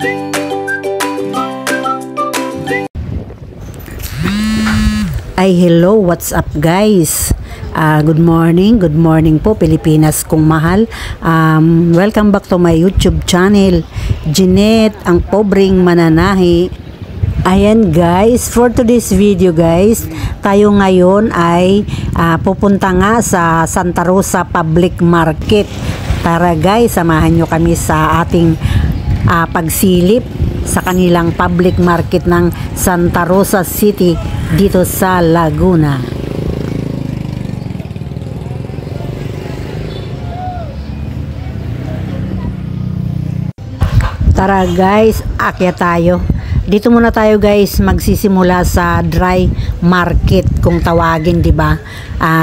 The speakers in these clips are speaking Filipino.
Ay, hello, what's up guys? Good morning po Pilipinas kong mahal. Welcome back to my YouTube channel, Jeanette, ang pobreng mananahi. Ayan guys, for today's video guys, tayo ngayon ay pupunta nga sa Santa Rosa Public Market. Tara guys, samahan nyo kami sa ating pagsilip sa kanilang public market ng Santa Rosa City dito sa Laguna. Tara guys, akyat tayo. Dito muna tayo guys magsisimula sa dry market kung tawagin, 'di ba?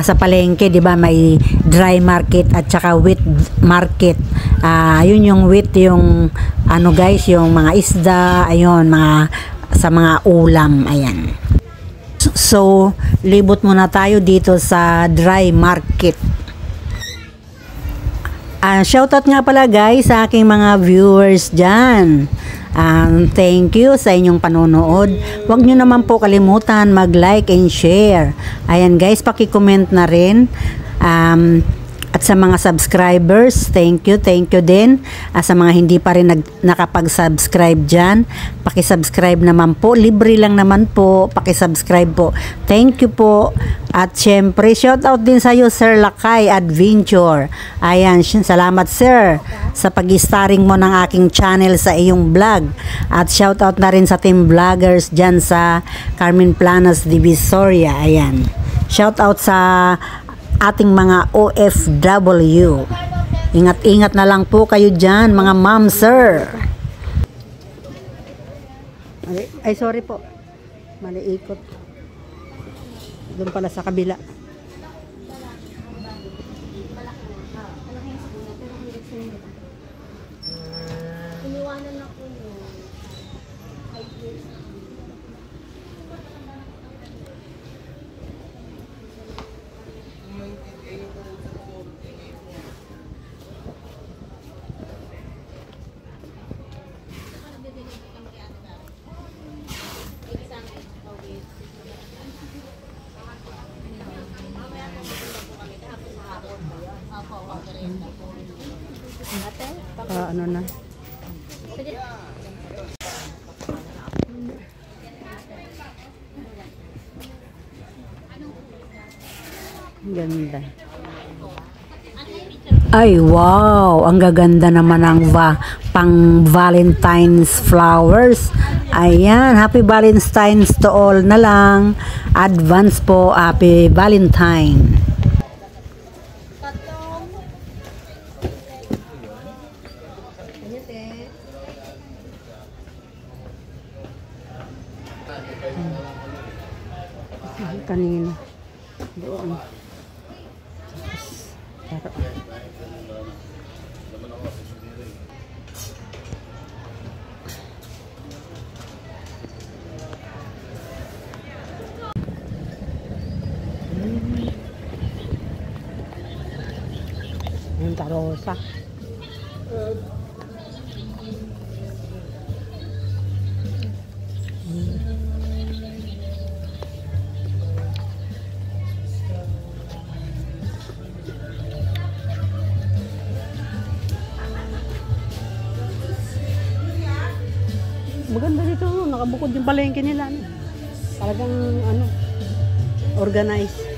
Sa palengke, 'di ba, may dry market at saka wet market. Yun yung wet, yung ano guys, yung mga isda, ayun, mga sa mga ulam, ayan. So, libot muna tayo dito sa dry market. Shoutout nga pala guys sa aking mga viewers dyan. Thank you sa inyong panonood. Huwag nyo naman po kalimutan mag-like and share. Ayan guys, paki-comment na rin. At sa mga subscribers, thank you din. Sa mga hindi pa rin nakapag-subscribe dyan, paki-subscribe naman po. Libre lang naman po, paki-subscribe po. Thank you po. At syempre, shout out din sa iyo, Sir Lakay Adventure. Ayan, salamat sir sa pag-starring mo ng aking channel sa iyong vlog. At shout out na rin sa team vloggers dyan sa Carmen Planas Divisoria. Ayan. Shout out sa ating mga OFW. Ingat-ingat na lang po kayo dyan, mga ma'am, sir. Ay, sorry po. Mali ikot. Doon pala sa kabila. Ano na? Ganda. Ay, wow! Ang gaganda naman ng pang Valentine's flowers. Ayan, happy Valentine's to all na lang. Advance po, happy Valentine. Kanina doon Santa Rosa. Maganda dito, nakabukod yung palengke nila. Talagang organized.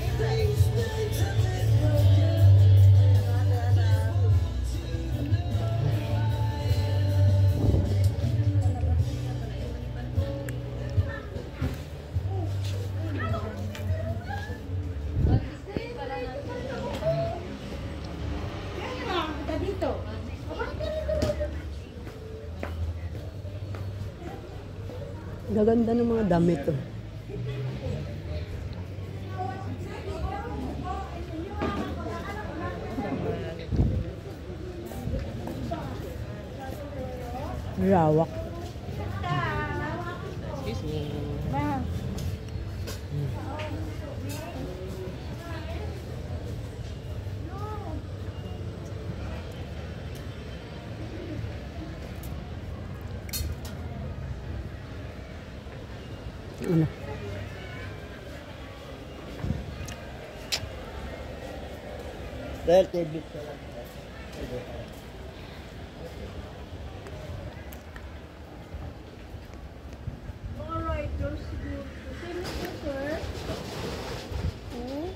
Gaganda ng mga damit to. Rawak. Excuse me. Ano? Dahil tablet ka lang. Alright, yours good. Same ito, sir. Oh.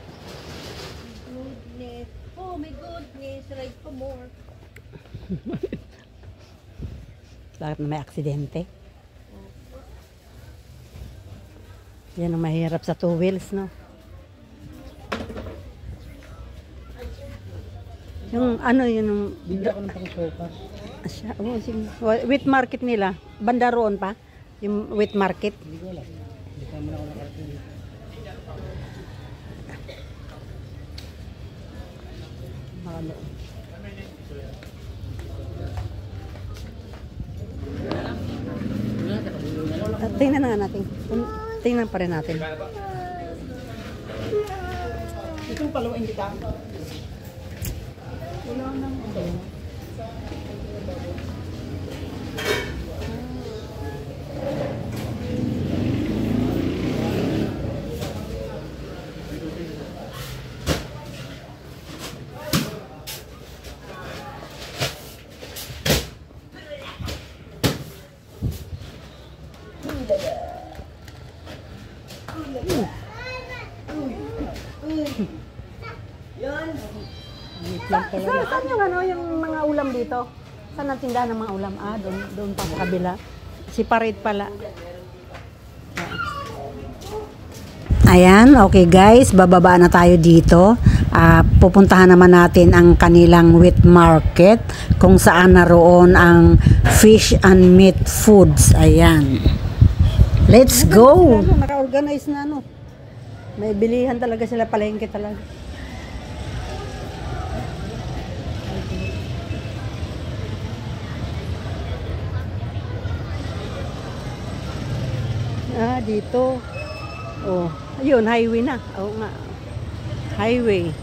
Goodness. Oh, my goodness. Right pa more. Bakit na may aksidente? Yan ang mahirap sa two wheels, no? Yung ano, yun Bili ako ng pang-sofa. wheat market nila. Banda roon pa? Yung wheat market. Hindi ko alam. Hindi pa naman ako nakarating dito. Tingnan na nga natin. Tingnan pa rin natin. Itong paluin kita. Saan yung ano, yung mga ulam dito? Saan ang tindahan ng mga ulam? Ah, doon pa sa kabila. Separate pala. Ayan, okay guys, bababa na tayo dito. Pupuntahan naman natin ang kanilang wheat market kung saan naroon ang fish and meat foods. Ayan. Let's go! Naka-organize na ano. May bilihan talaga sila, palengke talaga. Dito. Oh, ayun, highway na. Oo nga. Highway.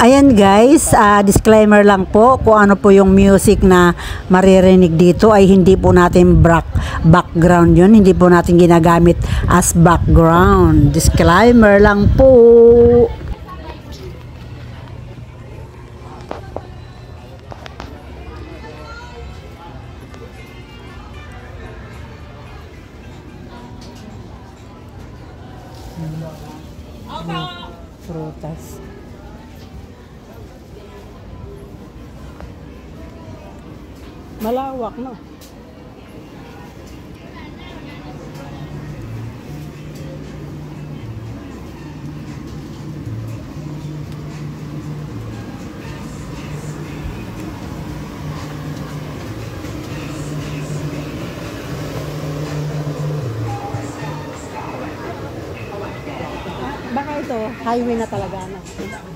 Ayan guys, disclaimer lang po, kung ano po yung music na maririnig dito ay hindi po natin background yun, hindi po natin ginagamit as background. Disclaimer lang po. Frutas. Malawak, no? Baka ito, highway na talaga, no?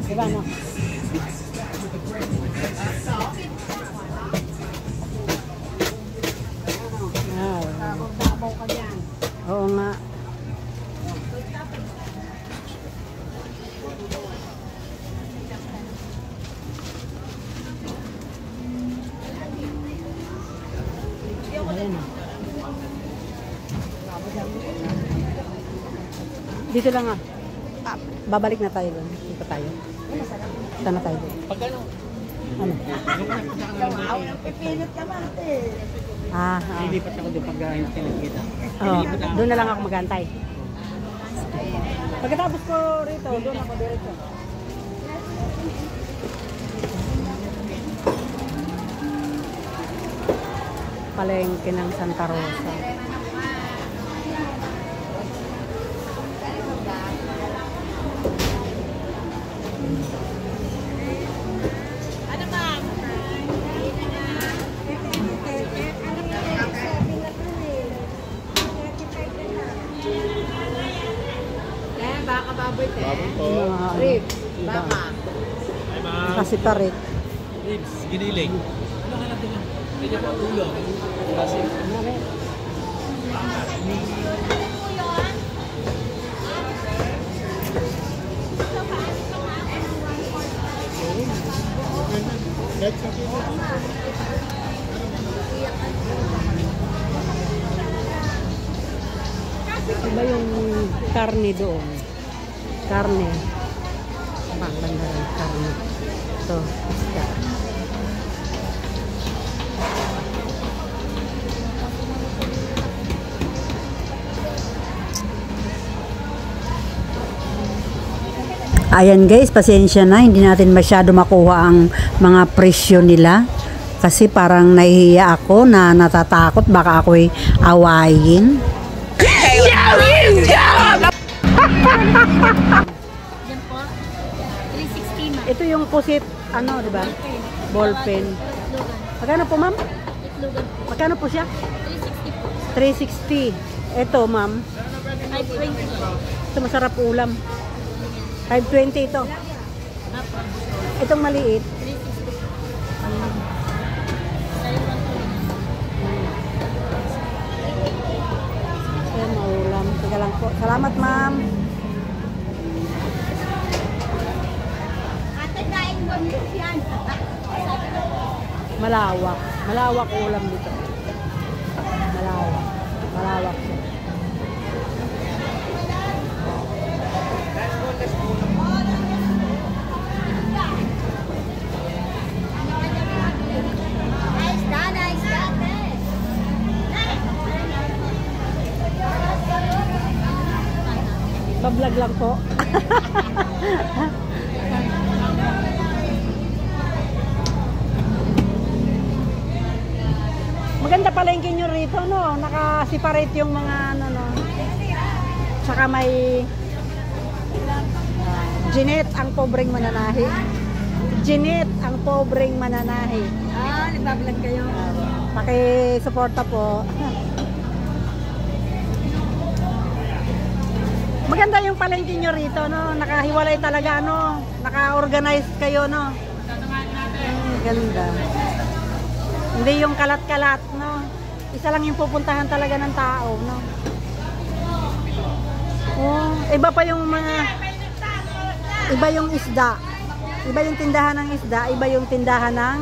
Diba, no? Oo nga. Ayan. Dito lang ah. Babalik na tayo doon. Dito tayo. Dito na tayo doon. Pagkano? Ano? Pipinit ka mate. Lilipat ako doon pag natin nakikita. Oh, doon na lang ako magantay. Pagkatapos ko rito, doon ako diretso. Palengke ng Santa Rosa. Baka baboy te. Rib. Baka. Kasi parit. Ribs, giniling. Ano ka natin yan? Kanya po, ulo. Kasi. Iba yung karne doon. Karne. Pangganda ng karne. Ito, isda. Ayan guys, pasensya na, hindi natin masyado makuha ang mga presyo nila. Kasi parang nahihiya ako na natatakot baka ako'y awayin. Yan po. 360 ma. Ito yung pusit, ano, di ba? Ballpen. Itlogan. Magkano po, ma'am? Itlogan po. Magkano po siya? 360 po. 360. Ito, ma'am. 520 po. Ito masarap ulam. 520 ito. Apo. Itong maliit. 360 po. Taiwan po. Ito, maulam. Sige lang po. Salamat, ma'am. Ate, kain mo yan. Malawak. Malawak ulam dito. Malawak. Malawak siya. Nice da, nice da. Pa-vlog lang po. Maganda pala yung kinyo rito, no? Naka-separate yung mga ano, no? Tsaka may Jeanette, ang pobreng mananahi. Jeanette, ang pobreng mananahi. Ah, nagbablog kayo. Paki-suporta po. Maganda yung palengke nyo rito, no? Nakahiwalay talaga, no? Naka-organize kayo, no? Ganda. Hindi yung kalat-kalat, no? Isa lang yung pupuntahan talaga ng tao, no? Oh, iba pa yung mga... Iba yung isda. Iba yung tindahan ng isda. Iba yung tindahan ng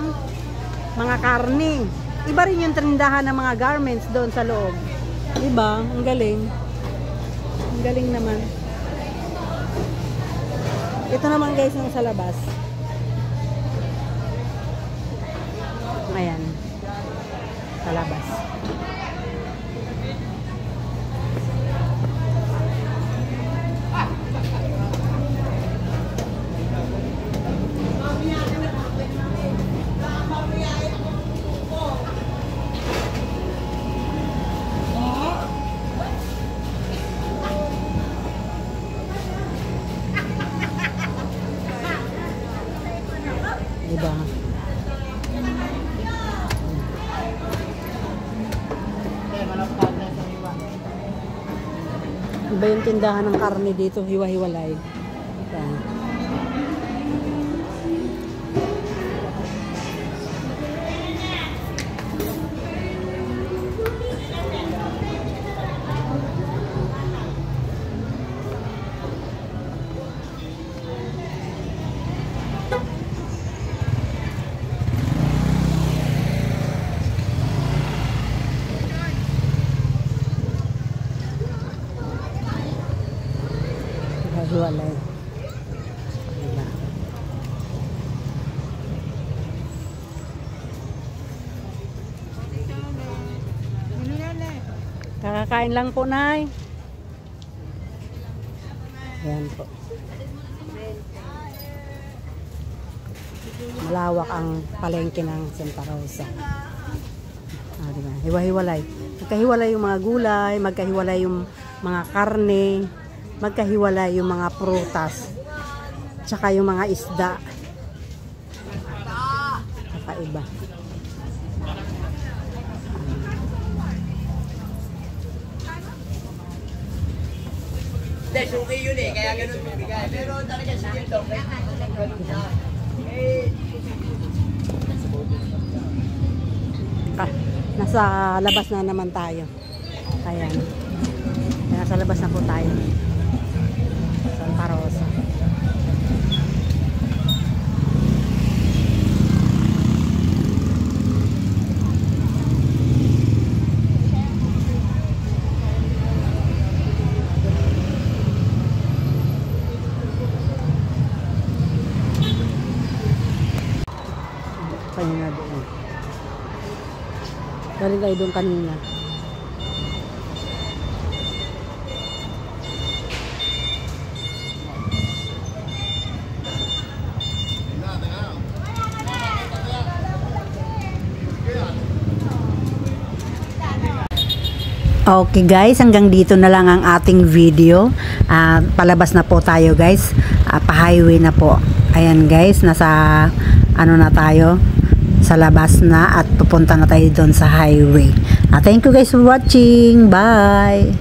mga karne. Iba rin yung tindahan ng mga garments doon sa loob. Diba? Ang galing. Ang galing naman. Ito naman guys yung sa labas. Ayan. Sa labas. Diba? Iba yung tindahan ng karne dito, hiwa-hiwalay. Ayan. Hiwalay. Diba? Kakakain lang po, Nay. Ayan po. Malawak ang palengke ng Santa Rosa. Ah, diba? Hiwa-hiwalay. Magkahiwalay yung mga gulay, magkahiwalay yung mga karne, magkahiwalay yung mga prutas, tsaka yung mga isda. Kakaiba. Hindi, suki yun eh, kaya ganun bibigay. Pero talaga sige ito, ganun siya. Nasa labas na naman tayo. Ayan. Nasa labas na po tayo. Santa Rosa. Galing kayo doon kanina. Okay guys, hanggang dito na lang ang ating video. Palabas na po tayo guys. Pa-highway na po. Ayan guys, nasa ano na tayo, sa labas na at pupunta na tayo doon sa highway. Thank you guys for watching. Bye!